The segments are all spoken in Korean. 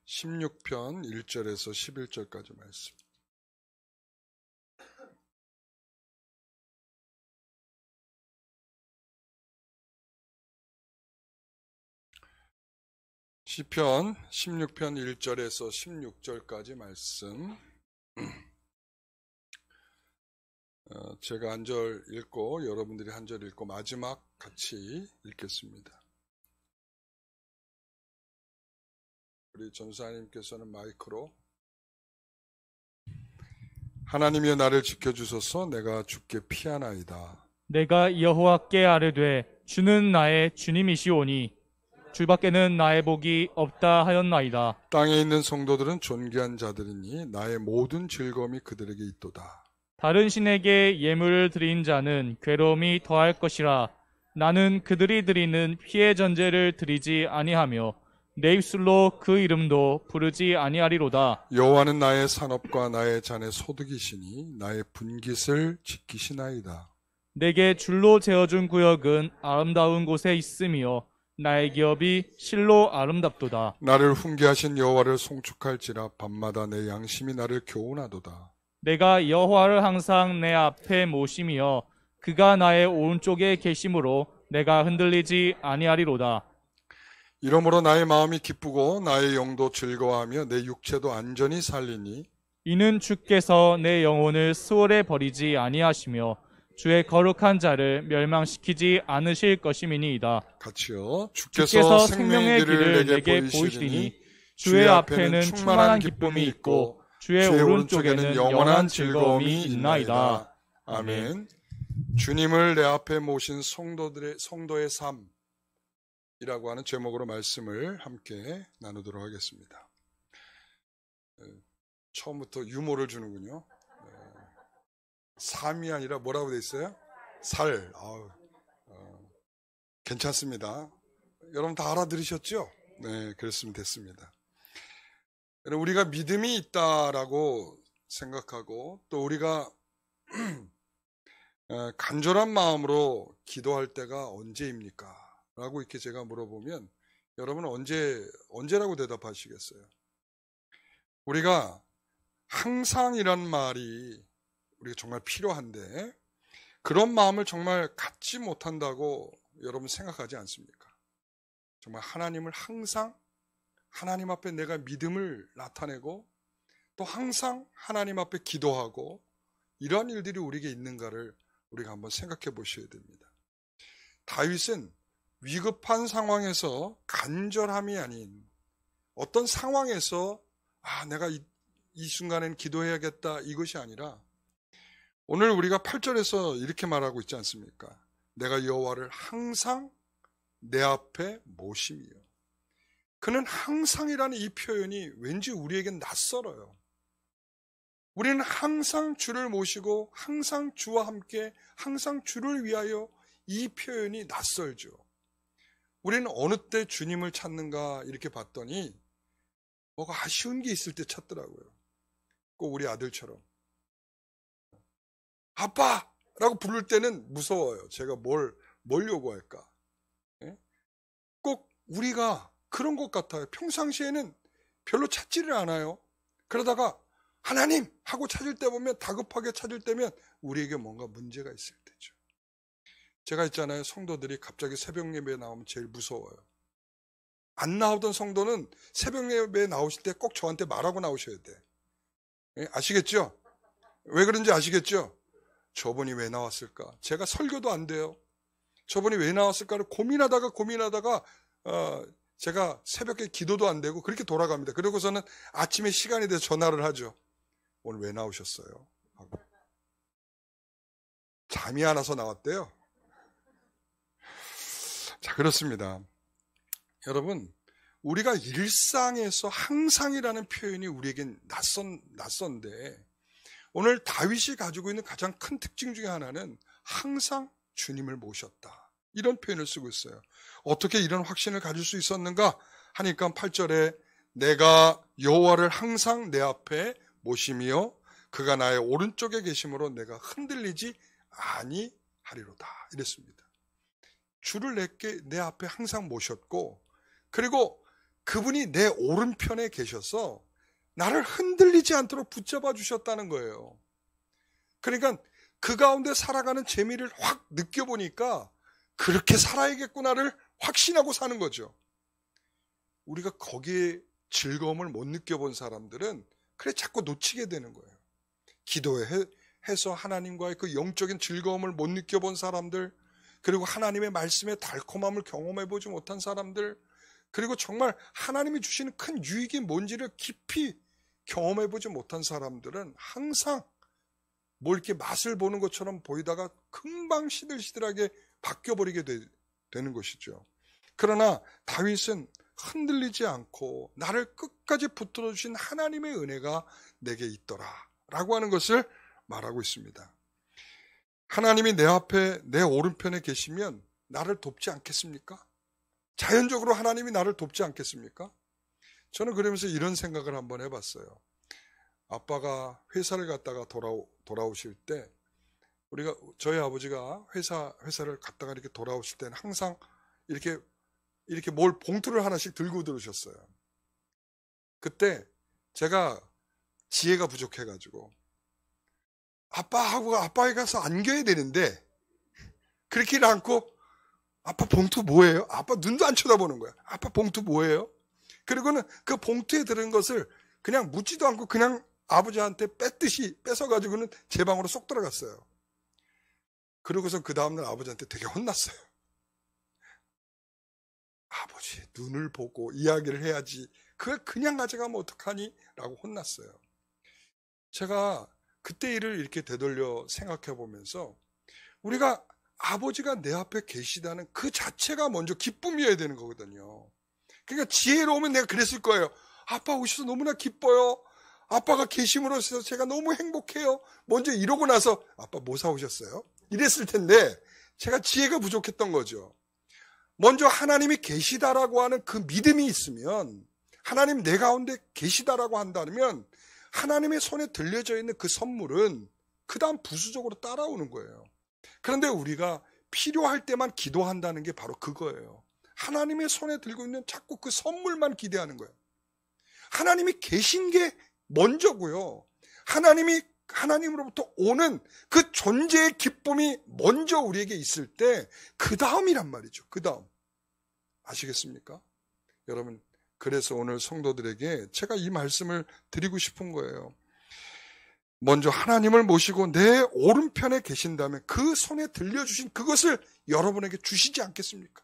16편 1절에서 11절까지 말씀. 시편 16편 1절에서 16절까지 말씀. 제가 한 절 읽고 여러분들이 한 절 읽고 마지막 같이 읽겠습니다. 우리 전사님께서는 마이크로 하나님이여 나를 지켜주소서. 내가 주께 피하나이다. 내가 여호와께 아뢰되 주는 나의 주님이시오니 주밖에는 나의 복이 없다 하였나이다. 땅에 있는 성도들은 존귀한 자들이니 나의 모든 즐거움이 그들에게 있도다. 다른 신에게 예물을 드린 자는 괴로움이 더할 것이라. 나는 그들이 드리는 피의 전제를 드리지 아니하며 내 입술로 그 이름도 부르지 아니하리로다. 여호와는 나의 산업과 나의 잔의 소득이시니 나의 분깃을 지키시나이다. 내게 줄로 재어준 구역은 아름다운 곳에 있으며 나의 기업이 실로 아름답도다. 나를 훈계하신 여호와를 송축할지라. 밤마다 내 양심이 나를 교훈하도다. 내가 여호와를 항상 내 앞에 모시며 그가 나의 오른쪽에 계심으로 내가 흔들리지 아니하리로다. 이러므로 나의 마음이 기쁘고 나의 영도 즐거워하며 내 육체도 안전히 살리니 이는 주께서 내 영혼을 수월에 버리지 아니하시며 주의 거룩한 자를 멸망시키지 않으실 것임이니이다. 같이요. 주께서 생명의 길을 내게 보이시니 주의 앞에는 충만한 기쁨이 있고 주의 오른쪽에는 영원한 즐거움이 있나이다. 아멘. 주님을 내 앞에 모신 성도의 삶이라고 하는 제목으로 말씀을 함께 나누도록 하겠습니다. 처음부터 유머를 주는군요. 삶이 아니라 뭐라고 돼 있어요? 살. 괜찮습니다. 여러분 다 알아들으셨죠? 네, 그랬으면 됐습니다. 우리가 믿음이 있다라고 생각하고 또 우리가 간절한 마음으로 기도할 때가 언제입니까? 라고 이렇게 제가 물어보면 여러분은 언제라고 대답하시겠어요? 우리가 항상이란 말이 우리가 정말 필요한데 그런 마음을 정말 갖지 못한다고 여러분 생각하지 않습니까? 정말 하나님을 항상 하나님 앞에 내가 믿음을 나타내고 또 항상 하나님 앞에 기도하고 이런 일들이 우리에게 있는가를 우리가 한번 생각해 보셔야 됩니다. 다윗은 위급한 상황에서 간절함이 아닌 어떤 상황에서 내가 이 순간엔 기도해야겠다 이것이 아니라 오늘 우리가 8절에서 이렇게 말하고 있지 않습니까? 내가 여호와를 항상 내 앞에 모시며. 그는 항상이라는 이 표현이 왠지 우리에겐 낯설어요. 우리는 항상 주를 모시고 항상 주와 함께 항상 주를 위하여 이 표현이 낯설죠. 우리는 어느 때 주님을 찾는가 이렇게 봤더니 뭐가 아쉬운 게 있을 때 찾더라고요. 꼭 우리 아들처럼. 아빠! 라고 부를 때는 무서워요. 제가 뭘 요구할까? 꼭 우리가 그런 것 같아요. 평상시에는 별로 찾지를 않아요. 그러다가 하나님! 하고 찾을 때 보면 다급하게 찾을 때면 우리에게 뭔가 문제가 있을 때죠. 제가 있잖아요. 성도들이 갑자기 새벽 예배에 나오면 제일 무서워요. 안 나오던 성도는 새벽 예배에 나오실 때 꼭 저한테 말하고 나오셔야 돼. 아시겠죠? 왜 그런지 아시겠죠? 저분이 왜 나왔을까? 제가 설교도 안 돼요. 저분이 왜 나왔을까를 고민하다가 제가 새벽에 기도도 안 되고 그렇게 돌아갑니다. 그러고서는 아침에 시간이 돼서 전화를 하죠. 오늘 왜 나오셨어요? 하고. 잠이 안 와서 나왔대요. 자, 그렇습니다. 여러분, 우리가 일상에서 항상이라는 표현이 우리에겐 낯선데 오늘 다윗이 가지고 있는 가장 큰 특징 중에 하나는 항상 주님을 모셨다. 이런 표현을 쓰고 있어요. 어떻게 이런 확신을 가질 수 있었는가 하니까 8절에 내가 여호와를 항상 내 앞에 모시며 그가 나의 오른쪽에 계심으로 내가 흔들리지 아니하리로다. 이랬습니다. 주를 내 앞에 항상 모셨고 그리고 그분이 내 오른편에 계셔서 나를 흔들리지 않도록 붙잡아 주셨다는 거예요. 그러니까 그 가운데 살아가는 재미를 확 느껴보니까 그렇게 살아야겠구나를 확신하고 사는 거죠. 우리가 거기에 즐거움을 못 느껴본 사람들은 그래 자꾸 놓치게 되는 거예요. 기도해서 하나님과의 그 영적인 즐거움을 못 느껴본 사람들, 그리고 하나님의 말씀의 달콤함을 경험해보지 못한 사람들, 그리고 정말 하나님이 주시는 큰 유익이 뭔지를 깊이 경험해보지 못한 사람들은 항상 뭐 이렇게 맛을 보는 것처럼 보이다가 금방 시들시들하게 바뀌어버리게 되는 것이죠. 그러나 다윗은 흔들리지 않고 나를 끝까지 붙들어 주신 하나님의 은혜가 내게 있더라 라고 하는 것을 말하고 있습니다. 하나님이 내 앞에 내 오른편에 계시면 나를 돕지 않겠습니까? 자연적으로 하나님이 나를 돕지 않겠습니까? 저는 그러면서 이런 생각을 한번 해봤어요. 아빠가 회사를 갔다가 돌아오실 때, 저희 아버지가 회사를 갔다가 이렇게 돌아오실 때는 항상 이렇게 뭘 봉투를 하나씩 들고 들으셨어요. 그때 제가 지혜가 부족해가지고 아빠에 가서 안겨야 되는데 그렇게는 않고 아빠 봉투 뭐예요? 아빠 눈도 안 쳐다보는 거야. 아빠 봉투 뭐예요? 그리고는 그 봉투에 들은 것을 그냥 묻지도 않고 그냥 아버지한테 뺏어가지고는 제 방으로 쏙 들어갔어요. 그러고서 그 다음날 아버지한테 되게 혼났어요. 아버지 눈을 보고 이야기를 해야지 그걸 그냥 가져가면 어떡하니? 라고 혼났어요. 제가 그때 일을 이렇게 되돌려 생각해 보면서 우리가 아버지가 내 앞에 계시다는 그 자체가 먼저 기쁨이어야 되는 거거든요. 그러니까 지혜로우면 내가 그랬을 거예요. 아빠 오셔서 너무나 기뻐요. 아빠가 계심으로써 제가 너무 행복해요. 먼저 이러고 나서 아빠 뭐 사오셨어요? 이랬을 텐데 제가 지혜가 부족했던 거죠. 먼저 하나님이 계시다라고 하는 그 믿음이 있으면, 하나님 내 가운데 계시다라고 한다면 하나님의 손에 들려져 있는 그 선물은 그 다음 부수적으로 따라오는 거예요. 그런데 우리가 필요할 때만 기도한다는 게 바로 그거예요. 하나님의 손에 들고 있는 자꾸 그 선물만 기대하는 거예요. 하나님이 계신 게 먼저고요. 하나님으로부터 오는 그 존재의 기쁨이 먼저 우리에게 있을 때 그 다음이란 말이죠. 그 다음. 아시겠습니까? 여러분, 그래서 오늘 성도들에게 제가 이 말씀을 드리고 싶은 거예요. 먼저 하나님을 모시고 내 오른편에 계신다면 그 손에 들려주신 그것을 여러분에게 주시지 않겠습니까?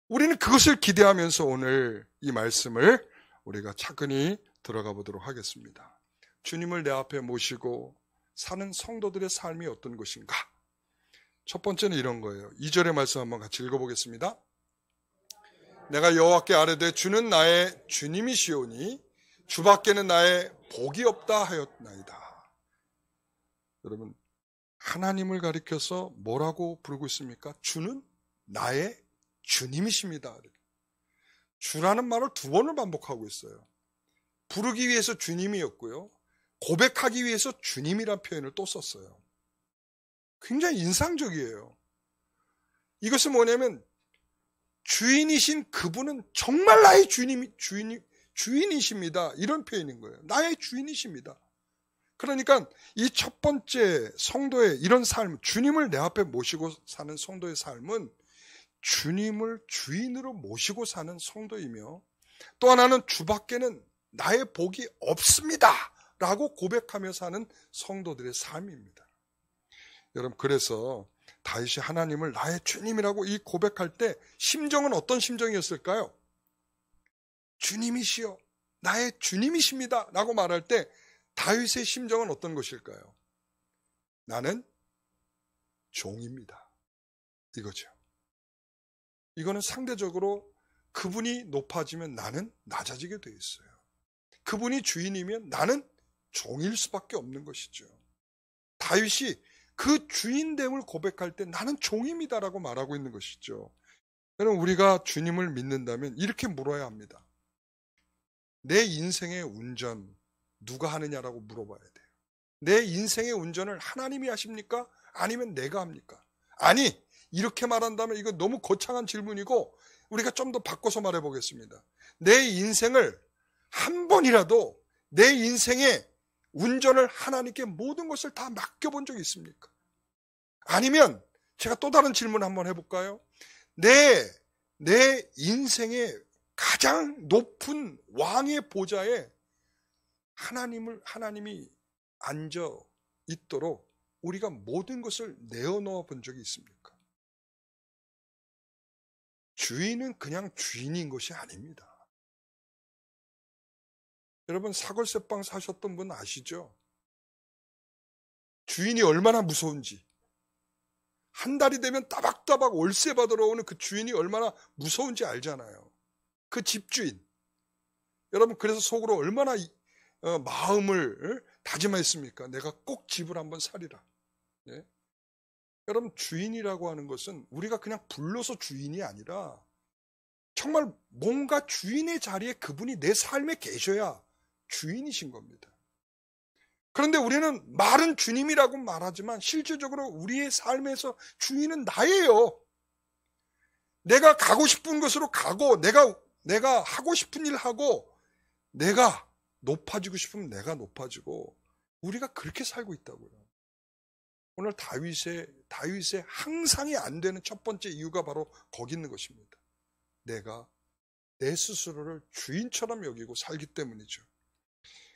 우리는 그것을 기대하면서 오늘 이 말씀을 우리가 차근히 들어가 보도록 하겠습니다. 주님을 내 앞에 모시고 사는 성도들의 삶이 어떤 것인가? 첫 번째는 이런 거예요. 2절의 말씀 한번 같이 읽어보겠습니다. 내가 여호와께 아뢰되 주는 나의 주님이시오니 주밖에는 나의 복이 없다 하였나이다. 여러분, 하나님을 가리켜서 뭐라고 부르고 있습니까? 주는 나의 주님이십니다. 주라는 말을 2번을 반복하고 있어요. 부르기 위해서 주님이었고요. 고백하기 위해서 주님이란 표현을 또 썼어요. 굉장히 인상적이에요. 이것은 뭐냐면 주인이신 그분은 정말 나의 주인이십니다. 이런 표현인 거예요. 나의 주인이십니다. 그러니까 이 첫 번째 성도의 이런 삶, 주님을 내 앞에 모시고 사는 성도의 삶은 주님을 주인으로 모시고 사는 성도이며, 또 하나는 주밖에는 나의 복이 없습니다 라고 고백하며 사는 성도들의 삶입니다. 여러분, 그래서 다윗이 하나님을 나의 주님이라고 이 고백할 때 심정은 어떤 심정이었을까요? 주님이시여, 나의 주님이십니다 라고 말할 때 다윗의 심정은 어떤 것일까요? 나는 종입니다, 이거죠. 이거는 상대적으로 그분이 높아지면 나는 낮아지게 되어 있어요. 그분이 주인이면 나는 종일 수밖에 없는 것이죠. 다윗이 그 주인됨을 고백할 때 나는 종입니다라고 말하고 있는 것이죠. 여러분, 우리가 주님을 믿는다면 이렇게 물어야 합니다. 내 인생의 운전 누가 하느냐라고 물어봐야 돼요. 내 인생의 운전을 하나님이 하십니까? 아니면 내가 합니까? 아니, 이렇게 말한다면 이거 너무 거창한 질문이고 우리가 좀 더 바꿔서 말해 보겠습니다. 내 인생을 한 번이라도 내 인생의 운전을 하나님께 모든 것을 다 맡겨본 적이 있습니까? 아니면 제가 또 다른 질문 한번 해볼까요? 내 인생의 가장 높은 왕의 보좌에 하나님이 앉아 있도록 우리가 모든 것을 내어놓아 본 적이 있습니까? 주인은 그냥 주인인 것이 아닙니다. 여러분, 사골세빵 사셨던 분 아시죠? 주인이 얼마나 무서운지. 한 달이 되면 따박따박 월세 받으러 오는 그 주인이 얼마나 무서운지 알잖아요. 그 집주인. 여러분, 그래서 속으로 얼마나 마음을 다짐했습니까? 내가 꼭 집을 한번 사리라. 예? 여러분, 주인이라고 하는 것은 우리가 그냥 불러서 주인이 아니라 정말 뭔가 주인의 자리에 그분이 내 삶에 계셔야 주인이신 겁니다. 그런데 우리는 말은 주님이라고 말하지만 실질적으로 우리의 삶에서 주인은 나예요. 내가 가고 싶은 곳으로 가고 내가 하고 싶은 일 하고 내가 높아지고 싶으면 내가 높아지고 우리가 그렇게 살고 있다고요. 오늘 다윗의 항상이 안 되는 첫 번째 이유가 바로 거기 있는 것입니다. 내가 내 스스로를 주인처럼 여기고 살기 때문이죠.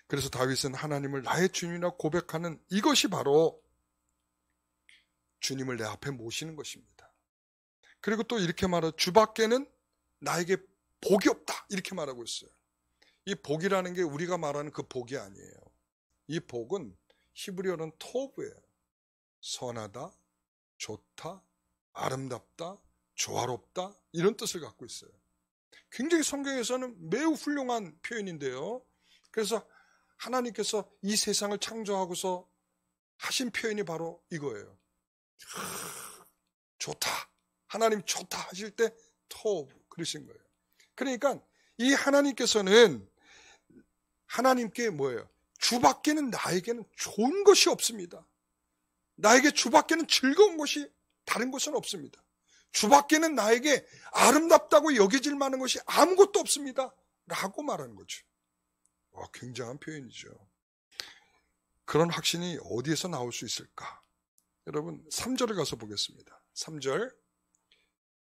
그래서 다윗은 하나님을 나의 주인이라 고백하는 이것이 바로 주님을 내 앞에 모시는 것입니다. 그리고 또 이렇게 말하죠. 주 밖에는 나에게 복이 없다. 이렇게 말하고 있어요. 이 복이라는 게 우리가 말하는 그 복이 아니에요. 이 복은 히브리어는 토브예요. 선하다, 좋다, 아름답다, 조화롭다 이런 뜻을 갖고 있어요. 굉장히 성경에서는 매우 훌륭한 표현인데요. 그래서 하나님께서 이 세상을 창조하고서 하신 표현이 바로 이거예요. 좋다. 하나님 좋다 하실 때 토브 그러신 거예요. 그러니까 이 하나님께서는 하나님께 뭐예요? 주 밖에는 나에게는 좋은 것이 없습니다. 나에게 주 밖에는 즐거운 것이 다른 것은 없습니다. 주 밖에는 나에게 아름답다고 여겨질 만한 것이 아무것도 없습니다. 라고 말하는 거죠. 굉장한 표현이죠. 그런 확신이 어디에서 나올 수 있을까? 여러분 3절을 가서 보겠습니다. 3절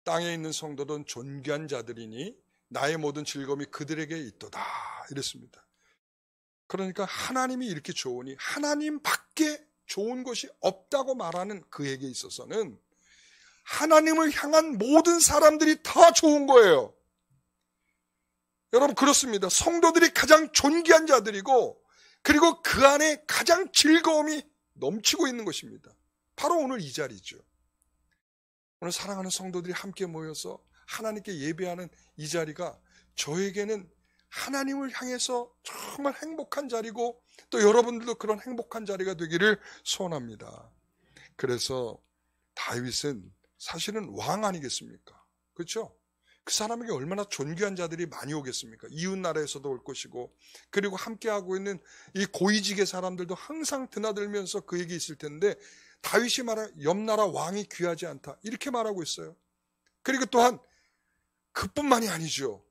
땅에 있는 성도는 존귀한 자들이니 나의 모든 즐거움이 그들에게 있도다 이랬습니다. 그러니까 하나님이 이렇게 좋으니 하나님 밖에 좋은 것이 없다고 말하는 그에게 있어서는 하나님을 향한 모든 사람들이 다 좋은 거예요. 여러분 그렇습니다. 성도들이 가장 존귀한 자들이고 그리고 그 안에 가장 즐거움이 넘치고 있는 것입니다. 바로 오늘 이 자리죠. 오늘 사랑하는 성도들이 함께 모여서 하나님께 예배하는 이 자리가 저에게는 하나님을 향해서 정말 행복한 자리고 또 여러분들도 그런 행복한 자리가 되기를 소원합니다. 그래서 다윗은 사실은 왕 아니겠습니까? 그렇죠? 그 사람에게 얼마나 존귀한 자들이 많이 오겠습니까? 이웃 나라에서도 올 것이고 그리고 함께하고 있는 이 고위직의 사람들도 항상 드나들면서 그에게 있을 텐데 다윗이 말한 옆 나라 왕이 귀하지 않다 이렇게 말하고 있어요. 그리고 또한 그뿐만이 아니죠.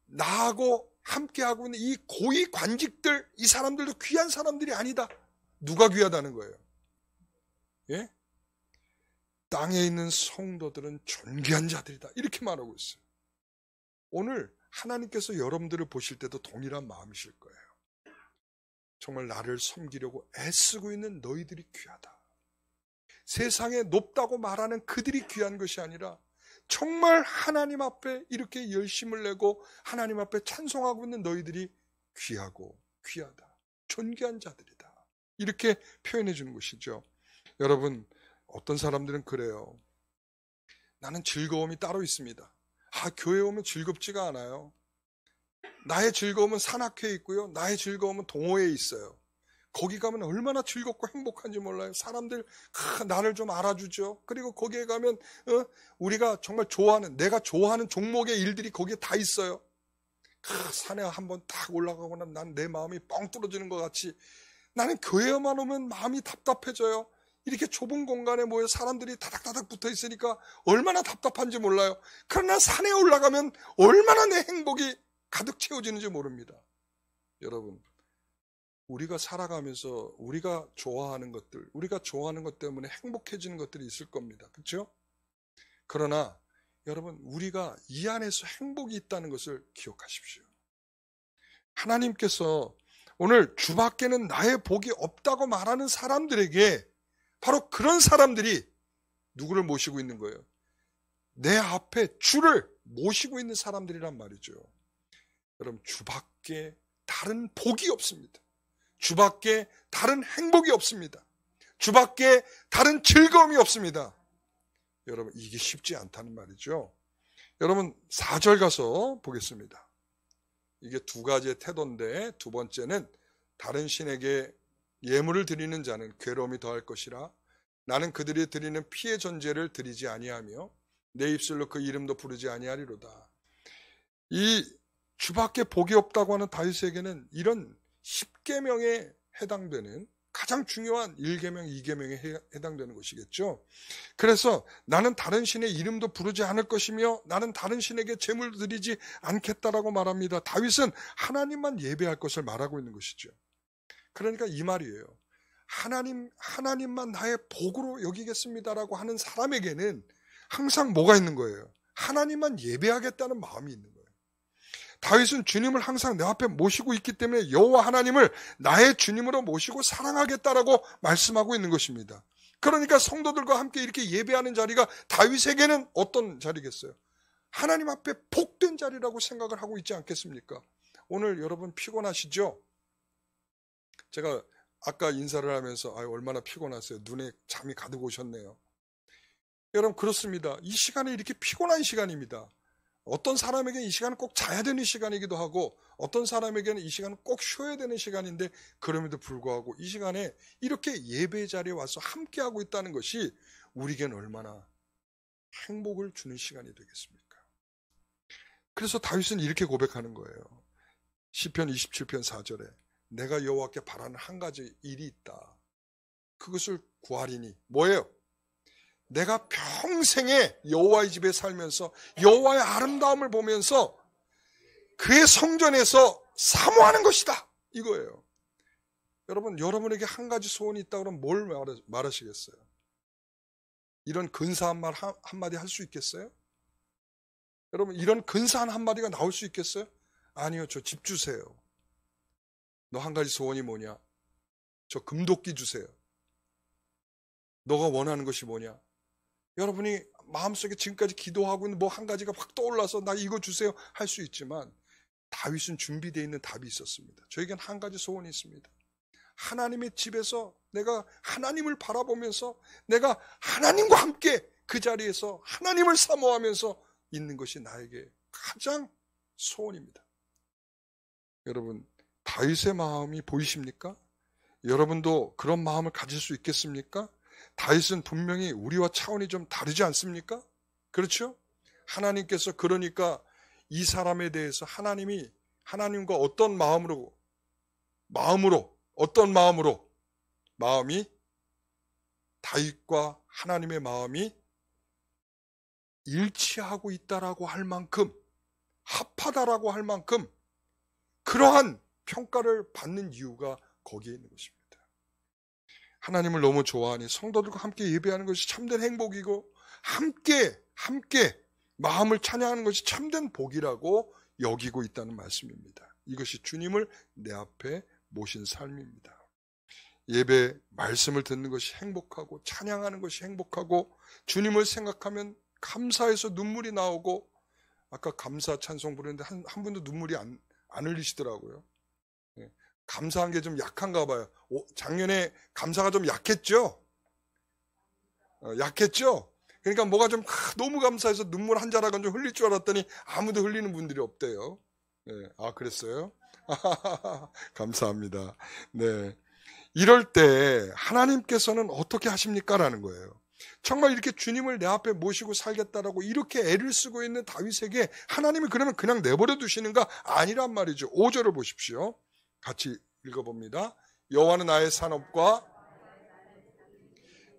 나하고 함께하고 있는 이 고위 관직들 이 사람들도 귀한 사람들이 아니다. 누가 귀하다는 거예요? 예? 땅에 있는 성도들은 존귀한 자들이다 이렇게 말하고 있어요. 오늘 하나님께서 여러분들을 보실 때도 동일한 마음이실 거예요. 정말 나를 섬기려고 애쓰고 있는 너희들이 귀하다. 세상에 높다고 말하는 그들이 귀한 것이 아니라 정말 하나님 앞에 이렇게 열심을 내고 하나님 앞에 찬송하고 있는 너희들이 귀하고 귀하다. 존귀한 자들이다. 이렇게 표현해 주는 것이죠. 여러분 어떤 사람들은 그래요. 나는 즐거움이 따로 있습니다. 교회 오면 즐겁지가 않아요. 나의 즐거움은 산악회에 있고요. 나의 즐거움은 동호회에 있어요. 거기 가면 얼마나 즐겁고 행복한지 몰라요. 사람들 나를 좀 알아주죠. 그리고 거기에 가면 우리가 정말 내가 좋아하는 종목의 일들이 거기에 다 있어요. 산에 한번 딱 올라가고 나면 난 내 마음이 뻥 뚫어지는 것 같이 나는 교회에만 오면 마음이 답답해져요. 이렇게 좁은 공간에 모여 사람들이 다닥다닥 붙어 있으니까 얼마나 답답한지 몰라요. 그러나 산에 올라가면 얼마나 내 행복이 가득 채워지는지 모릅니다. 여러분, 우리가 살아가면서 우리가 좋아하는 것들, 우리가 좋아하는 것 때문에 행복해지는 것들이 있을 겁니다. 그렇죠? 그러나 여러분, 우리가 이 안에서 행복이 있다는 것을 기억하십시오. 하나님께서 오늘 주밖에는 나의 복이 없다고 말하는 사람들에게 바로 그런 사람들이 누구를 모시고 있는 거예요? 내 앞에 주를 모시고 있는 사람들이란 말이죠. 여러분, 주밖에 다른 복이 없습니다. 주밖에 다른 행복이 없습니다. 주밖에 다른 즐거움이 없습니다. 여러분, 이게 쉽지 않다는 말이죠. 여러분, 4절 가서 보겠습니다. 이게 두 가지의 태도인데, 두 번째는 다른 신에게 예물을 드리는 자는 괴로움이 더할 것이라. 나는 그들이 드리는 피의 전제를 드리지 아니하며 내 입술로 그 이름도 부르지 아니하리로다. 이 주밖에 복이 없다고 하는 다윗에게는 이런 10계명에 해당되는 가장 중요한 1계명, 2계명에 해당되는 것이겠죠. 그래서 나는 다른 신의 이름도 부르지 않을 것이며 나는 다른 신에게 제물을 드리지 않겠다라고 말합니다. 다윗은 하나님만 예배할 것을 말하고 있는 것이죠. 그러니까 이 말이에요. 하나님만 나의 복으로 여기겠습니다라고 하는 사람에게는 항상 뭐가 있는 거예요? 하나님만 예배하겠다는 마음이 있는 거예요. 다윗은 주님을 항상 내 앞에 모시고 있기 때문에 여호와 하나님을 나의 주님으로 모시고 사랑하겠다라고 말씀하고 있는 것입니다. 그러니까 성도들과 함께 이렇게 예배하는 자리가 다윗에게는 어떤 자리겠어요? 하나님 앞에 복된 자리라고 생각을 하고 있지 않겠습니까? 오늘 여러분 피곤하시죠? 제가 아까 인사를 하면서 얼마나 피곤하세요. 눈에 잠이 가득 오셨네요. 여러분, 그렇습니다. 이 시간이 이렇게 피곤한 시간입니다. 어떤 사람에게는 이 시간은 꼭 자야 되는 시간이기도 하고 어떤 사람에게는 이 시간은 꼭 쉬어야 되는 시간인데 그럼에도 불구하고 이 시간에 이렇게 예배 자리에 와서 함께하고 있다는 것이 우리에게는 얼마나 행복을 주는 시간이 되겠습니까? 그래서 다윗은 이렇게 고백하는 거예요. 시편 27편 4절에 내가 여호와께 바라는 한 가지 일이 있다. 그것을 구하리니 뭐예요? 내가 평생에 여호와의 집에 살면서 여호와의 아름다움을 보면서 그의 성전에서 사모하는 것이다. 이거예요. 여러분, 여러분에게 한 가지 소원이 있다 그러면 뭘 말하시겠어요? 이런 근사한 말 한마디 할 수 있겠어요? 여러분, 이런 근사한 한마디가 나올 수 있겠어요? 아니요, 저 집 주세요. 너 한 가지 소원이 뭐냐? 저 금도끼 주세요. 너가 원하는 것이 뭐냐? 여러분이 마음속에 지금까지 기도하고 있는 뭐 한 가지가 확 떠올라서 나 이거 주세요 할 수 있지만 다윗은 준비되어 있는 답이 있었습니다. 저에겐 한 가지 소원이 있습니다. 하나님의 집에서 내가 하나님을 바라보면서 내가 하나님과 함께 그 자리에서 하나님을 사모하면서 있는 것이 나에게 가장 소원입니다. 여러분, 다윗의 마음이 보이십니까? 여러분도 그런 마음을 가질 수 있겠습니까? 다윗은 분명히 우리와 차원이 좀 다르지 않습니까? 그렇죠? 하나님께서 그러니까 이 사람에 대해서 하나님과 어떤 마음이 다윗과 하나님의 마음이 일치하고 있다라고 할 만큼 합하다라고 할 만큼 그러한 평가를 받는 이유가 거기에 있는 것입니다. 하나님을 너무 좋아하니 성도들과 함께 예배하는 것이 참된 행복이고 함께 마음을 찬양하는 것이 참된 복이라고 여기고 있다는 말씀입니다. 이것이 주님을 내 앞에 모신 삶입니다. 예배 말씀을 듣는 것이 행복하고 찬양하는 것이 행복하고 주님을 생각하면 감사해서 눈물이 나오고 아까 감사 찬송 부르는데 한 분도 눈물이 안 흘리시더라고요. 감사한 게 좀 약한가 봐요. 작년에 감사가 좀 약했죠? 약했죠? 그러니까 뭐가 좀 너무 감사해서 눈물 한 자락은 좀 흘릴 줄 알았더니 아무도 흘리는 분들이 없대요. 네. 그랬어요? 감사합니다. 네. 이럴 때 하나님께서는 어떻게 하십니까? 라는 거예요. 정말 이렇게 주님을 내 앞에 모시고 살겠다라고 이렇게 애를 쓰고 있는 다윗에게 하나님이 그러면 그냥 내버려 두시는가? 아니란 말이죠. 5절을 보십시오. 같이 읽어봅니다. 여호와는 나의 산업과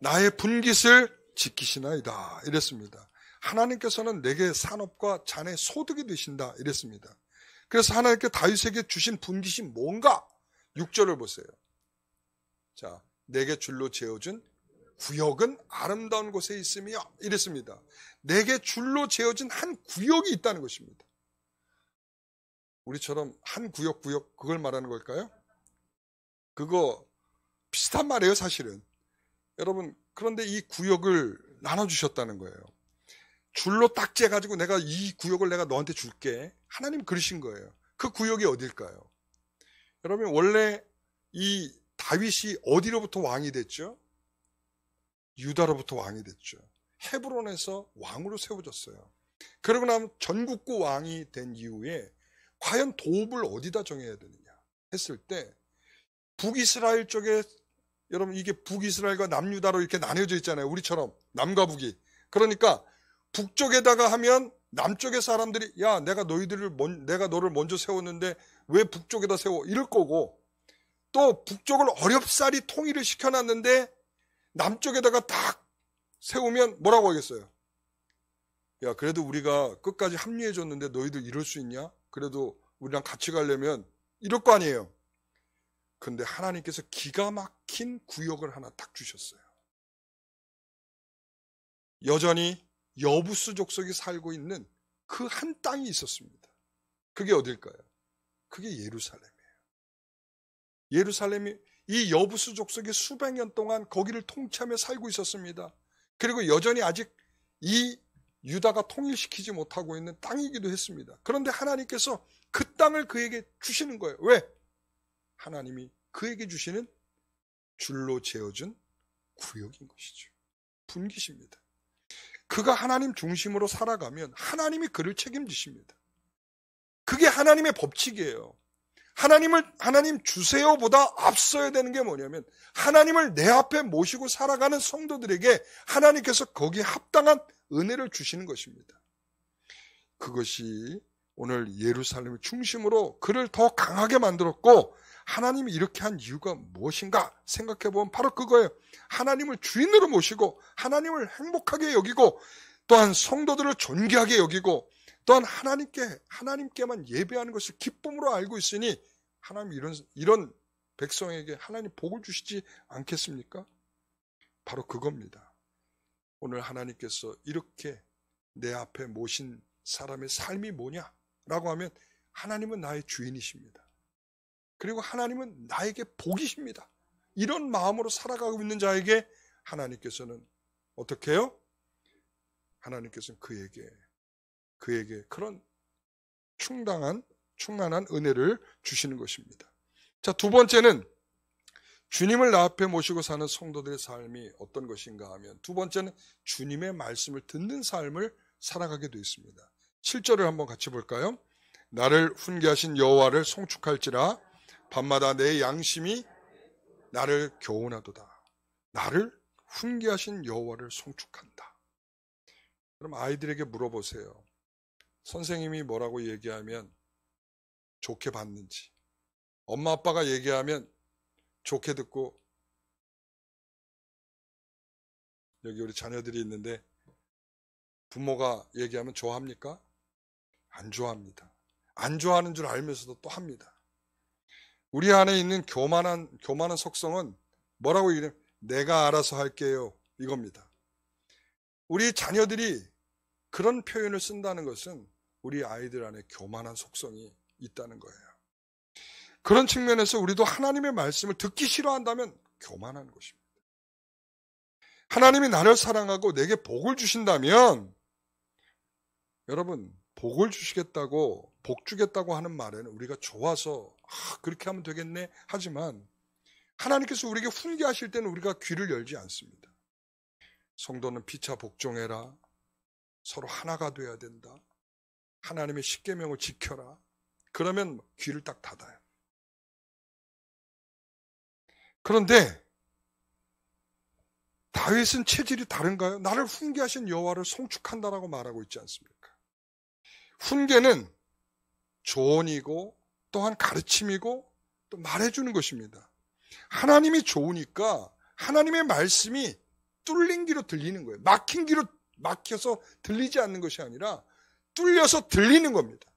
나의 분깃을 지키시나이다 이랬습니다. 하나님께서는 내게 산업과 자네 소득이 되신다 이랬습니다. 그래서 하나님께 다윗에게 주신 분깃이 뭔가? 6절을 보세요. 자, 내게 줄로 재어준 구역은 아름다운 곳에 있으며 이랬습니다. 내게 줄로 재어진 한 구역이 있다는 것입니다. 우리처럼 한 구역 그걸 말하는 걸까요? 그거 비슷한 말이에요 사실은. 여러분 그런데 이 구역을 나눠주셨다는 거예요. 줄로 딱 재가지고 내가 이 구역을 내가 너한테 줄게. 하나님 그러신 거예요. 그 구역이 어딜까요? 여러분 원래 이 다윗이 어디로부터 왕이 됐죠? 유다로부터 왕이 됐죠. 헤브론에서 왕으로 세워졌어요. 그러고 나면 전국구 왕이 된 이후에 과연 도읍을 어디다 정해야 되느냐 했을 때 북이스라엘 쪽에 여러분 이게 북이스라엘과 남유다로 이렇게 나뉘어져 있잖아요. 우리처럼 남과 북이. 그러니까 북쪽에다가 하면 남쪽의 사람들이 야 내가 너를 먼저 세웠는데 왜 북쪽에다 세워 이럴 거고 또 북쪽을 어렵사리 통일을 시켜놨는데 남쪽에다가 딱 세우면 뭐라고 하겠어요? 야 그래도 우리가 끝까지 합류해줬는데 너희들 이럴 수 있냐? 그래도 우리랑 같이 가려면 이럴 거 아니에요. 근데 하나님께서 기가 막힌 구역을 하나 딱 주셨어요. 여전히 여부스 족속이 살고 있는 그 한 땅이 있었습니다. 그게 어딜까요? 그게 예루살렘이에요. 예루살렘이 이 여부스 족속이 수백 년 동안 거기를 통치하며 살고 있었습니다. 그리고 여전히 아직 이 유다가 통일시키지 못하고 있는 땅이기도 했습니다. 그런데 하나님께서 그 땅을 그에게 주시는 거예요. 왜? 하나님이 그에게 주시는 줄로 재어준 구역인 것이죠. 분깃입니다. 그가 하나님 중심으로 살아가면 하나님이 그를 책임지십니다. 그게 하나님의 법칙이에요. 하나님 주세요보다 앞서야 되는 게 뭐냐면 하나님을 내 앞에 모시고 살아가는 성도들에게 하나님께서 거기에 합당한 은혜를 주시는 것입니다. 그것이 오늘 예루살렘을 중심으로 그를 더 강하게 만들었고 하나님이 이렇게 한 이유가 무엇인가 생각해보면 바로 그거예요. 하나님을 주인으로 모시고 하나님을 행복하게 여기고 또한 성도들을 존귀하게 여기고 또한 하나님께만 예배하는 것을 기쁨으로 알고 있으니 하나님 이런 백성에게 하나님 복을 주시지 않겠습니까? 바로 그겁니다. 오늘 하나님께서 이렇게 내 앞에 모신 사람의 삶이 뭐냐라고 하면 하나님은 나의 주인이십니다. 그리고 하나님은 나에게 복이십니다. 이런 마음으로 살아가고 있는 자에게 하나님께서는 어떻게 해요? 하나님께서는 그에게 그런 충만한 은혜를 주시는 것입니다. 자, 두 번째는 주님을 나 앞에 모시고 사는 성도들의 삶이 어떤 것인가 하면 두 번째는 주님의 말씀을 듣는 삶을 살아가게 되어 있습니다. 7절을 한번 같이 볼까요? 나를 훈계하신 여호와를 송축할지라 밤마다 내 양심이 나를 교훈하도다. 나를 훈계하신 여호와를 송축한다. 그럼 아이들에게 물어보세요. 선생님이 뭐라고 얘기하면 좋게 받는지, 엄마 아빠가 얘기하면 좋게 듣고, 여기 우리 자녀들이 있는데 부모가 얘기하면 좋아합니까? 안 좋아합니다. 안 좋아하는 줄 알면서도 또 합니다. 우리 안에 있는 교만한 속성은 뭐라고 얘기해요? 내가 알아서 할게요. 이겁니다. 우리 자녀들이 그런 표현을 쓴다는 것은 우리 아이들 안에 교만한 속성이 있다는 거예요. 그런 측면에서 우리도 하나님의 말씀을 듣기 싫어한다면 교만한 것입니다. 하나님이 나를 사랑하고 내게 복을 주신다면 여러분 복을 주시겠다고 복 주겠다고 하는 말에는 우리가 좋아서 그렇게 하면 되겠네 하지만 하나님께서 우리에게 훈계하실 때는 우리가 귀를 열지 않습니다. 성도는 피차 복종해라. 서로 하나가 돼야 된다. 하나님의 십계명을 지켜라. 그러면 귀를 딱 닫아요. 그런데 다윗은 체질이 다른가요? 나를 훈계하신 여호와를 송축한다라고 말하고 있지 않습니까? 훈계는 조언이고 또한 가르침이고 또 말해주는 것입니다. 하나님이 좋으니까 하나님의 말씀이 뚫린 귀로 들리는 거예요. 막힌 귀로 막혀서 들리지 않는 것이 아니라 뚫려서 들리는 겁니다.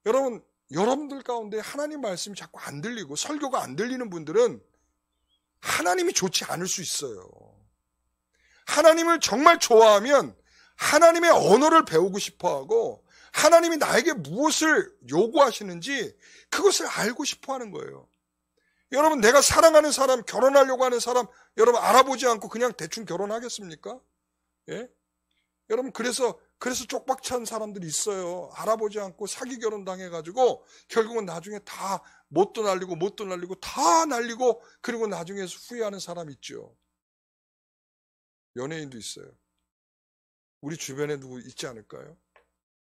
여러분, 여러분들 가운데 하나님 말씀이 자꾸 안 들리고 설교가 안 들리는 분들은 하나님이 좋지 않을 수 있어요. 하나님을 정말 좋아하면 하나님의 언어를 배우고 싶어하고 하나님이 나에게 무엇을 요구하시는지 그것을 알고 싶어하는 거예요. 여러분, 내가 사랑하는 사람, 결혼하려고 하는 사람 여러분 알아보지 않고 그냥 대충 결혼하겠습니까? 예? 여러분, 그래서 쪽박 찬 사람들이 있어요. 알아보지 않고 사기 결혼 당해가지고 결국은 나중에 다 못도 날리고 다 날리고 그리고 나중에 후회하는 사람 있죠. 연예인도 있어요. 우리 주변에 누구 있지 않을까요?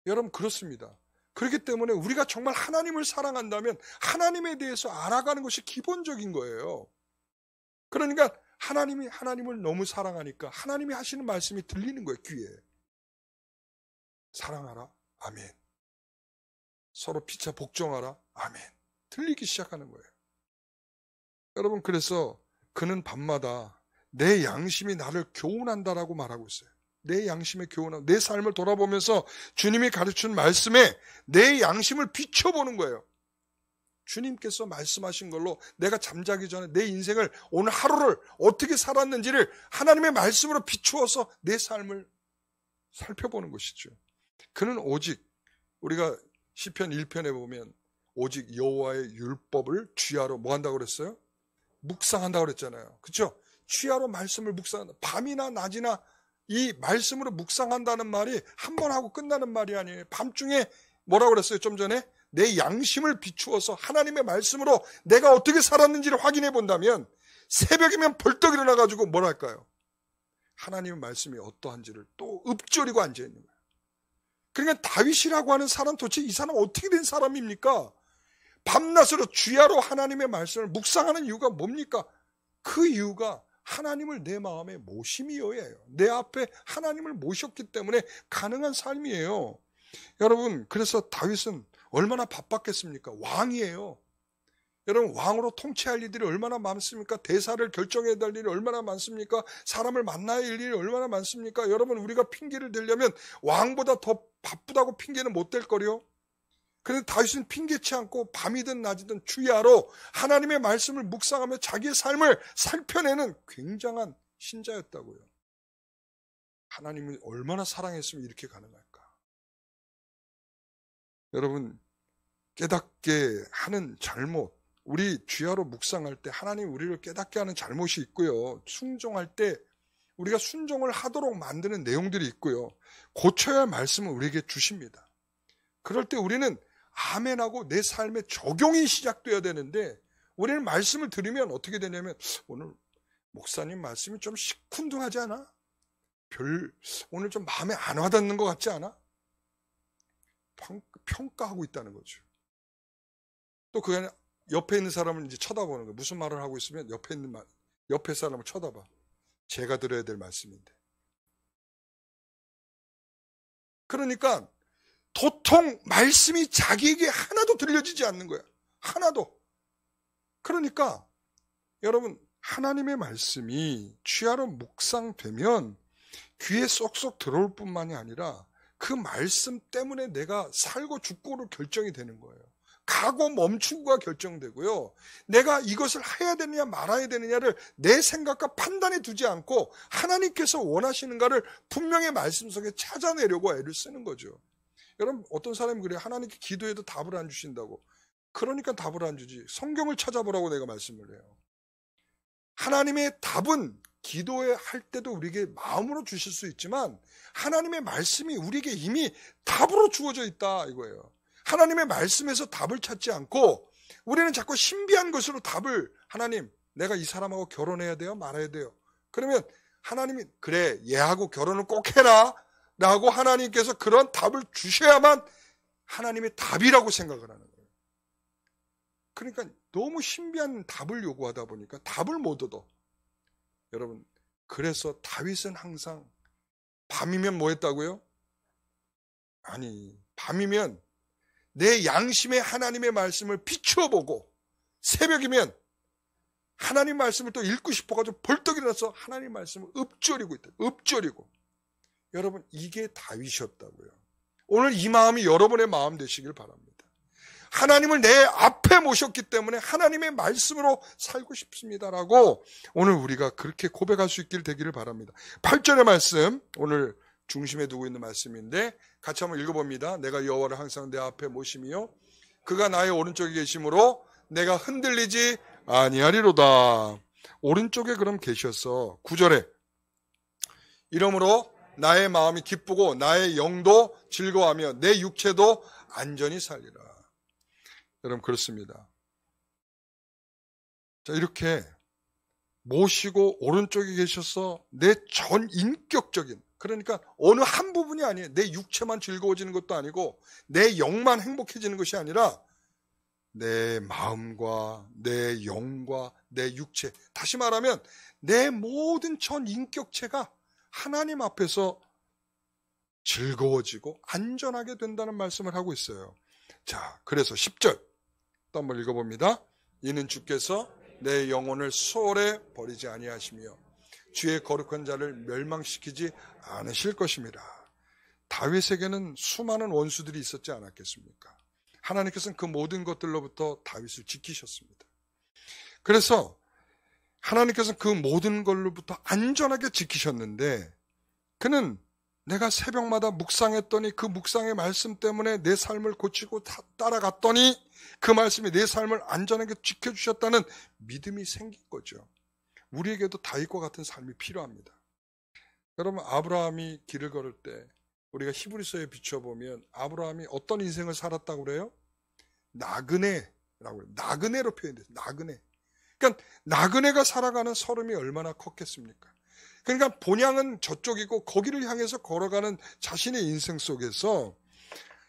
여러분, 그렇습니다. 그렇기 때문에 우리가 정말 하나님을 사랑한다면 하나님에 대해서 알아가는 것이 기본적인 거예요. 그러니까 하나님을 너무 사랑하니까 하나님이 하시는 말씀이 들리는 거예요, 귀에. 사랑하라, 아멘. 서로 피차 복종하라, 아멘. 들리기 시작하는 거예요. 여러분, 그래서 그는 밤마다 내 양심이 나를 교훈한다라고 말하고 있어요. 내 양심에 교훈하고 내 삶을 돌아보면서 주님이 가르친 말씀에 내 양심을 비춰보는 거예요. 주님께서 말씀하신 걸로 내가 잠자기 전에 내 인생을 오늘 하루를 어떻게 살았는지를 하나님의 말씀으로 비추어서 내 삶을 살펴보는 것이죠. 그는 오직 우리가 시편 1편에 보면 오직 여호와의 율법을 주야로 뭐 한다고 그랬어요? 묵상한다고 그랬잖아요. 그렇죠? 주야로 말씀을 묵상한다. 밤이나 낮이나 이 말씀으로 묵상한다는 말이 한 번 하고 끝나는 말이 아니에요. 밤중에 뭐라고 그랬어요? 좀 전에 내 양심을 비추어서 하나님의 말씀으로 내가 어떻게 살았는지를 확인해 본다면 새벽이면 벌떡 일어나가지고 뭐랄까요? 하나님의 말씀이 어떠한지를 또 읊조리고 앉아있는 거예요. 그러니까 다윗이라고 하는 사람 도대체 이 사람 어떻게 된 사람입니까? 밤낮으로 주야로 하나님의 말씀을 묵상하는 이유가 뭡니까? 그 이유가 하나님을 내 마음에 모심이어예요. 내 앞에 하나님을 모셨기 때문에 가능한 삶이에요. 여러분, 그래서 다윗은 얼마나 바빴겠습니까? 왕이에요. 여러분, 왕으로 통치할 일들이 얼마나 많습니까? 대사를 결정해야 될 일이 얼마나 많습니까? 사람을 만나야 할 일이 얼마나 많습니까? 여러분, 우리가 핑계를 대려면 왕보다 더 바쁘다고 핑계는 못 댈 거요. 그런데 다윗은 핑계치 않고 밤이든 낮이든 주야로 하나님의 말씀을 묵상하며 자기의 삶을 살펴내는 굉장한 신자였다고요. 하나님을 얼마나 사랑했으면 이렇게 가능할까? 여러분, 깨닫게 하는 잘못, 우리 주야로 묵상할 때 하나님 우리를 깨닫게 하는 잘못이 있고요. 순종할 때 우리가 순종을 하도록 만드는 내용들이 있고요. 고쳐야 할 말씀을 우리에게 주십니다. 그럴 때 우리는 아멘하고 내 삶에 적용이 시작돼야 되는데 우리는 말씀을 들으면 어떻게 되냐면 오늘 목사님 말씀이 좀 시큰둥하지 않아? 오늘 좀 마음에 안 와닿는 것 같지 않아? 평가하고 있다는 거죠. 또 그 안에 옆에 있는 사람을 이제 쳐다보는 거예요. 무슨 말을 하고 있으면 옆에 사람을 쳐다봐. 제가 들어야 될 말씀인데. 그러니까 도통 말씀이 자기에게 하나도 들려지지 않는 거야. 하나도. 그러니까 여러분, 하나님의 말씀이 주야로 묵상되면 귀에 쏙쏙 들어올 뿐만이 아니라 그 말씀 때문에 내가 살고 죽고로 결정이 되는 거예요. 가고 멈추고가 결정되고요. 내가 이것을 해야 되느냐 말아야 되느냐를 내 생각과 판단에 두지 않고 하나님께서 원하시는가를 분명히 말씀 속에 찾아내려고 애를 쓰는 거죠. 여러분, 어떤 사람이 그래요. 하나님께 기도해도 답을 안 주신다고. 그러니까 답을 안 주지. 성경을 찾아보라고 내가 말씀을 해요. 하나님의 답은 기도할 때도 우리에게 마음으로 주실 수 있지만 하나님의 말씀이 우리에게 이미 답으로 주어져 있다 이거예요. 하나님의 말씀에서 답을 찾지 않고 우리는 자꾸 신비한 것으로 답을, 하나님 내가 이 사람하고 결혼해야 돼요? 말아야 돼요? 그러면 하나님이 그래 얘하고 결혼을 꼭 해라 라고 하나님께서 그런 답을 주셔야만 하나님의 답이라고 생각을 하는 거예요. 그러니까 너무 신비한 답을 요구하다 보니까 답을 못 얻어. 여러분, 그래서 다윗은 항상 밤이면 뭐 했다고요? 아니, 밤이면 내 양심에 하나님의 말씀을 비추어 보고 새벽이면 하나님 말씀을 또 읽고 싶어가지고 벌떡 일어나서 하나님 말씀을 읊조리고 있다. 읊조리고. 여러분, 이게 다윗이었다고요. 오늘 이 마음이 여러분의 마음 되시길 바랍니다. 하나님을 내 앞에 모셨기 때문에 하나님의 말씀으로 살고 싶습니다라고 오늘 우리가 그렇게 고백할 수 있길 되기를 바랍니다. 8절의 말씀, 오늘 중심에 두고 있는 말씀인데 같이 한번 읽어봅니다. 내가 여호와를 항상 내 앞에 모심이요 그가 나의 오른쪽에 계심으로 내가 흔들리지 아니하리로다. 오른쪽에 그럼 계셔서 9절에 이러므로 나의 마음이 기쁘고 나의 영도 즐거워하며 내 육체도 안전히 살리라. 여러분 그렇습니다. 자, 이렇게 모시고 오른쪽에 계셔서 내 전 인격적인, 그러니까 어느 한 부분이 아니에요. 내 육체만 즐거워지는 것도 아니고 내 영만 행복해지는 것이 아니라 내 마음과 내 영과 내 육체, 다시 말하면 내 모든 전 인격체가 하나님 앞에서 즐거워지고 안전하게 된다는 말씀을 하고 있어요. 자, 그래서 10절 또 한번 읽어봅니다. 이는 주께서 내 영혼을 수월에 버리지 아니하시며 주의 거룩한 자를 멸망시키지 않으실 것입니다. 다윗에게는 수많은 원수들이 있었지 않았겠습니까? 하나님께서는 그 모든 것들로부터 다윗을 지키셨습니다. 그래서 하나님께서는 그 모든 걸로부터 안전하게 지키셨는데 그는 내가 새벽마다 묵상했더니 그 묵상의 말씀 때문에 내 삶을 고치고 따라갔더니 그 말씀이 내 삶을 안전하게 지켜주셨다는 믿음이 생긴 거죠. 우리에게도 다윗과 같은 삶이 필요합니다. 여러분, 아브라함이 길을 걸을 때 우리가 히브리서에 비춰보면 아브라함이 어떤 인생을 살았다고 그래요? 나그네라고 그래요. 나그네로 표현돼요. 나그네. 그러니까 나그네가 살아가는 설움이 얼마나 컸겠습니까? 그러니까 본향은 저쪽이고 거기를 향해서 걸어가는 자신의 인생 속에서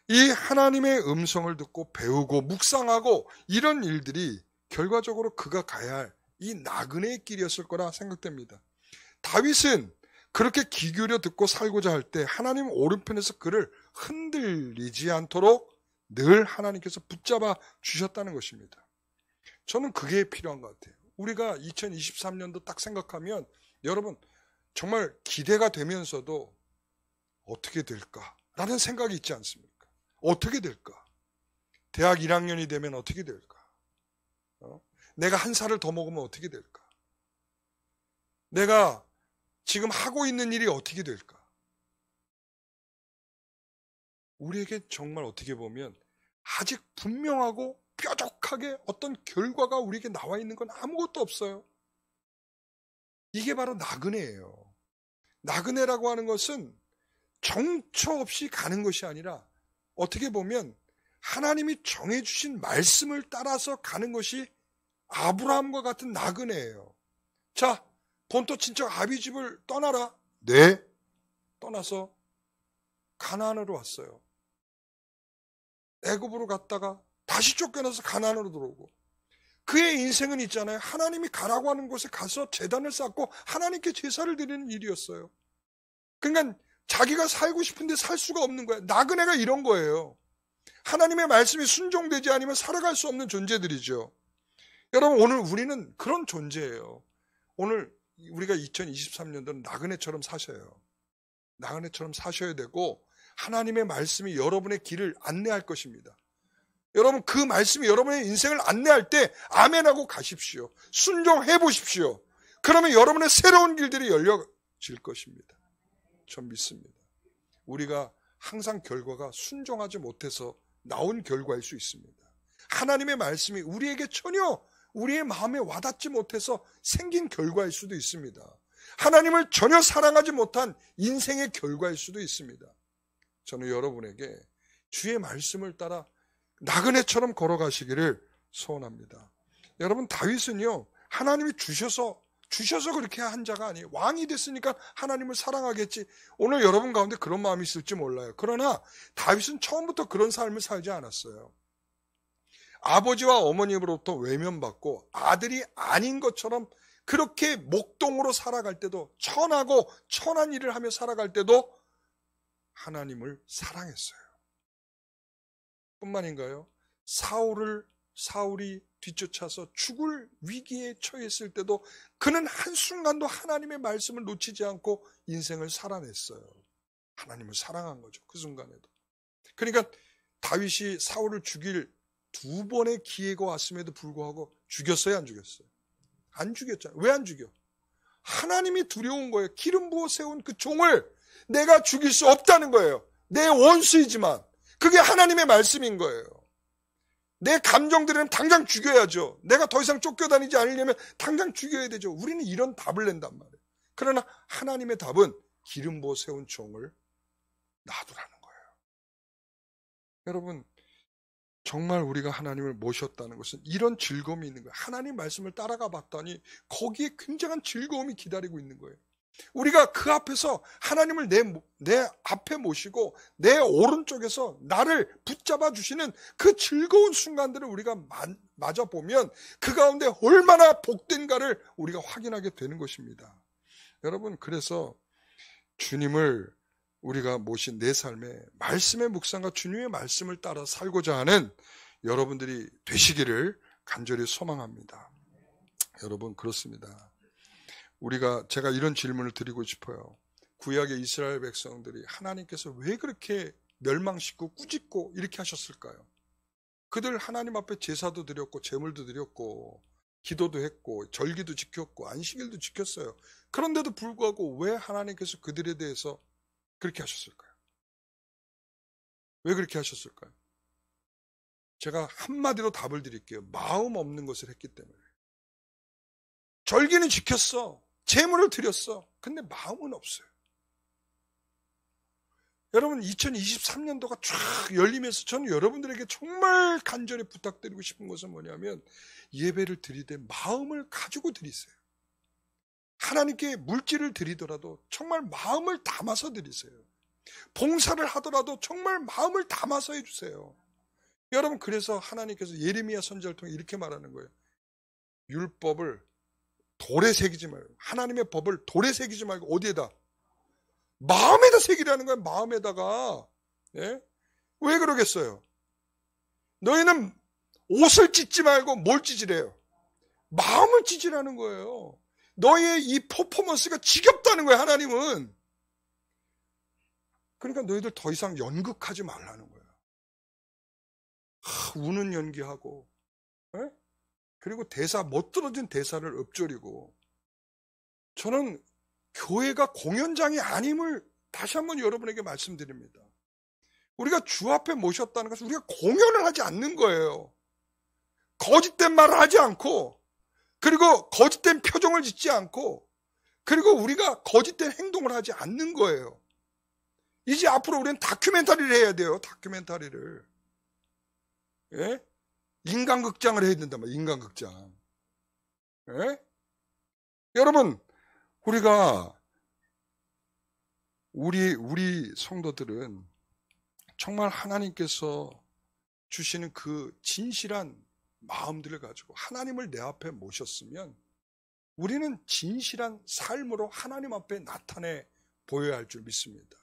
이 하나님의 음성을 듣고 배우고 묵상하고 이런 일들이 결과적으로 그가 가야 할 이 나그네의 길이었을 거라 생각됩니다. 다윗은 그렇게 귀 기울여 듣고 살고자 할 때 하나님 오른편에서 그를 흔들리지 않도록 늘 하나님께서 붙잡아 주셨다는 것입니다. 저는 그게 필요한 것 같아요. 우리가 2023년도 딱 생각하면 여러분 정말 기대가 되면서도 어떻게 될까라는 생각이 있지 않습니까? 어떻게 될까? 대학 1학년이 되면 어떻게 될까? 내가 한 살을 더 먹으면 어떻게 될까? 내가 지금 하고 있는 일이 어떻게 될까? 우리에게 정말 어떻게 보면 아직 분명하고 뾰족하게 어떤 결과가 우리에게 나와 있는 건 아무것도 없어요. 이게 바로 나그네예요. 나그네라고 하는 것은 정처 없이 가는 것이 아니라 어떻게 보면 하나님이 정해주신 말씀을 따라서 가는 것이 아브라함과 같은 나그네예요. 자, 본토 친척 아비 집을 떠나라. 네. 떠나서 가나안으로 왔어요. 애굽으로 갔다가 다시 쫓겨나서 가나안으로 들어오고 그의 인생은 있잖아요. 하나님이 가라고 하는 곳에 가서 제단을 쌓고 하나님께 제사를 드리는 일이었어요. 그러니까 자기가 살고 싶은데 살 수가 없는 거예요. 나그네가 이런 거예요. 하나님의 말씀이 순종되지 않으면 살아갈 수 없는 존재들이죠. 여러분, 오늘 우리는 그런 존재예요. 오늘 우리가 2023년도는 나그네처럼 사셔요. 나그네처럼 사셔야 되고 하나님의 말씀이 여러분의 길을 안내할 것입니다. 여러분, 그 말씀이 여러분의 인생을 안내할 때 아멘하고 가십시오. 순종해 보십시오. 그러면 여러분의 새로운 길들이 열려질 것입니다. 전 믿습니다. 우리가 항상 결과가 순종하지 못해서 나온 결과일 수 있습니다. 하나님의 말씀이 우리에게 전혀 우리의 마음에 와닿지 못해서 생긴 결과일 수도 있습니다. 하나님을 전혀 사랑하지 못한 인생의 결과일 수도 있습니다. 저는 여러분에게 주의 말씀을 따라 나그네처럼 걸어가시기를 소원합니다. 여러분, 다윗은요, 하나님이 주셔서 그렇게 한 자가 아니에요. 왕이 됐으니까 하나님을 사랑하겠지. 오늘 여러분 가운데 그런 마음이 있을지 몰라요. 그러나 다윗은 처음부터 그런 삶을 살지 않았어요. 아버지와 어머님으로부터 외면받고 아들이 아닌 것처럼 그렇게 목동으로 살아갈 때도 천하고 천한 일을 하며 살아갈 때도 하나님을 사랑했어요. 뿐만인가요? 사울을 사울이 뒤쫓아서 죽을 위기에 처했을 때도 그는 한순간도 하나님의 말씀을 놓치지 않고 인생을 살아냈어요. 하나님을 사랑한 거죠. 그 순간에도. 그러니까 다윗이 사울을 죽일 2번의 기회가 왔음에도 불구하고 죽였어요, 안 죽였어요? 안 죽였잖아요. 왜 안 죽여? 하나님이 두려운 거예요. 기름 부어 세운 그 종을 내가 죽일 수 없다는 거예요. 내 원수이지만 그게 하나님의 말씀인 거예요. 내 감정들은 당장 죽여야죠. 내가 더 이상 쫓겨다니지 않으려면 당장 죽여야 되죠. 우리는 이런 답을 낸단 말이에요. 그러나 하나님의 답은 기름 부어 세운 종을 놔두라는 거예요. 여러분, 정말 우리가 하나님을 모셨다는 것은 이런 즐거움이 있는 거예요. 하나님 말씀을 따라가 봤더니 거기에 굉장한 즐거움이 기다리고 있는 거예요. 우리가 그 앞에서 하나님을 내 앞에 모시고 내 오른쪽에서 나를 붙잡아 주시는 그 즐거운 순간들을 우리가 맞아 보면 그 가운데 얼마나 복된가를 우리가 확인하게 되는 것입니다. 여러분, 그래서 주님을 우리가 모신 내 삶에 말씀의 묵상과 주님의 말씀을 따라 살고자 하는 여러분들이 되시기를 간절히 소망합니다. 여러분, 그렇습니다. 제가 이런 질문을 드리고 싶어요. 구약의 이스라엘 백성들이 하나님께서 왜 그렇게 멸망시키고 꾸짖고 이렇게 하셨을까요? 그들 하나님 앞에 제사도 드렸고 제물도 드렸고 기도도 했고 절기도 지켰고 안식일도 지켰어요. 그런데도 불구하고 왜 하나님께서 그들에 대해서 그렇게 하셨을까요? 왜 그렇게 하셨을까요? 제가 한마디로 답을 드릴게요. 마음 없는 것을 했기 때문에. 절기는 지켰어. 제물을 드렸어. 근데 마음은 없어요. 여러분, 2023년도가 쫙 열리면서 저는 여러분들에게 정말 간절히 부탁드리고 싶은 것은 뭐냐면 예배를 드리되 마음을 가지고 드리세요. 하나님께 물질을 드리더라도 정말 마음을 담아서 드리세요. 봉사를 하더라도 정말 마음을 담아서 해주세요. 여러분, 그래서 하나님께서 예레미야 선지자를 통해 이렇게 말하는 거예요. 율법을 돌에 새기지 말고, 하나님의 법을 돌에 새기지 말고 어디에다? 마음에다 새기라는 거예요. 마음에다가. 예? 왜 그러겠어요? 너희는 옷을 찢지 말고 뭘 찢으래요? 마음을 찢으라는 거예요. 너희의 이 퍼포먼스가 지겹다는 거예요, 하나님은. 그러니까 너희들 더 이상 연극하지 말라는 거예요. 우는 연기하고, 예? 그리고 멋들어진 대사를 읊조리고. 저는 교회가 공연장이 아님을 다시 한번 여러분에게 말씀드립니다. 우리가 주 앞에 모셨다는 것은 우리가 공연을 하지 않는 거예요. 거짓된 말을 하지 않고, 그리고 거짓된 표정을 짓지 않고, 그리고 우리가 거짓된 행동을 하지 않는 거예요. 이제 앞으로 우리는 다큐멘터리를 해야 돼요. 다큐멘터리를. 예? 인간극장을 해야 된단 말이에요. 인간극장. 예? 여러분, 우리 성도들은 정말 하나님께서 주시는 그 진실한 마음들을 가지고 하나님을 내 앞에 모셨으면 우리는 진실한 삶으로 하나님 앞에 나타내 보여야 할 줄 믿습니다.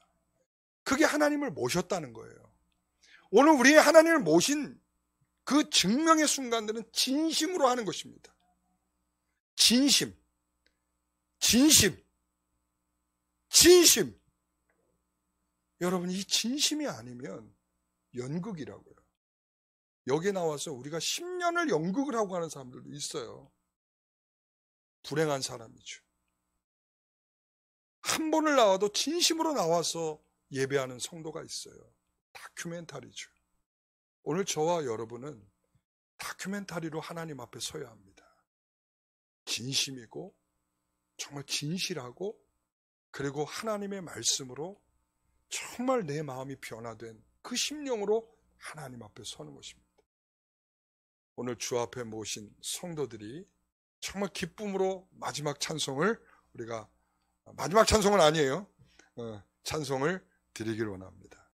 그게 하나님을 모셨다는 거예요. 오늘 우리 하나님을 모신 그 증명의 순간들은 진심으로 하는 것입니다. 진심. 여러분, 이 진심이 아니면 연극이라고요. 여기 나와서 우리가 10년을 연극을 하고 가는 사람들도 있어요. 불행한 사람이죠. 한 번을 나와도 진심으로 나와서 예배하는 성도가 있어요. 다큐멘터리죠. 오늘 저와 여러분은 다큐멘터리로 하나님 앞에 서야 합니다. 진심이고 정말 진실하고 그리고 하나님의 말씀으로 정말 내 마음이 변화된 그 심령으로 하나님 앞에 서는 것입니다. 오늘 주 앞에 모신 성도들이 정말 기쁨으로 마지막 찬송을 마지막 찬송은 아니에요. 찬송을 드리길 원합니다.